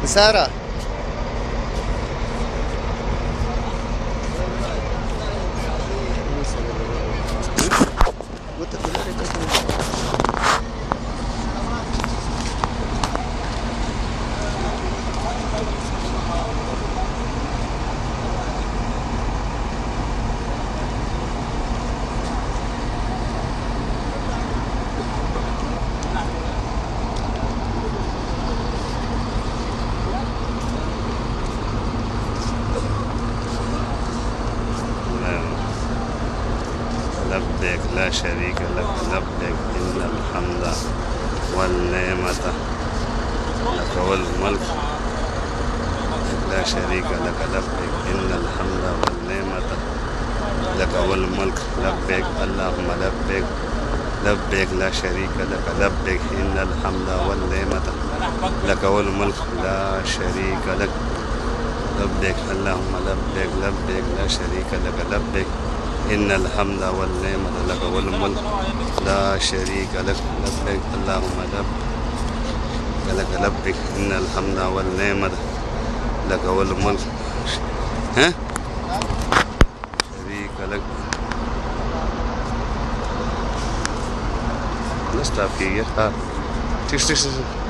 सारा लब्बैक ला शरीक लक लब्बैक इन्नल हम्दा वल नेमता लक वल मुल्क ला शरीक लक लब्बैक इन्नल हम्दा वल नेमता लक वल मुल्क लब्बैक अल्लाहुम्मा लब्बैक लब्बैक ला शरीक लक लब्बैक इन्नल हम्दा वल नेमता लक वल मुल्क ला शरीक लक लब्बैक अल्लाहुम्मा लब्बैक लब्बैक ला शरीक लक लब्बैक इन्नल हम्दा वल नेमत लक वल मुल्क ला शरीक लक लब्बैक अल्लाहुम्मा लक लब्बैक इन्नल हम्दा वल नेमत लक वल मुल्क हैं शरीक लक स्टॉप कीजिए हाँ ठीक ठीक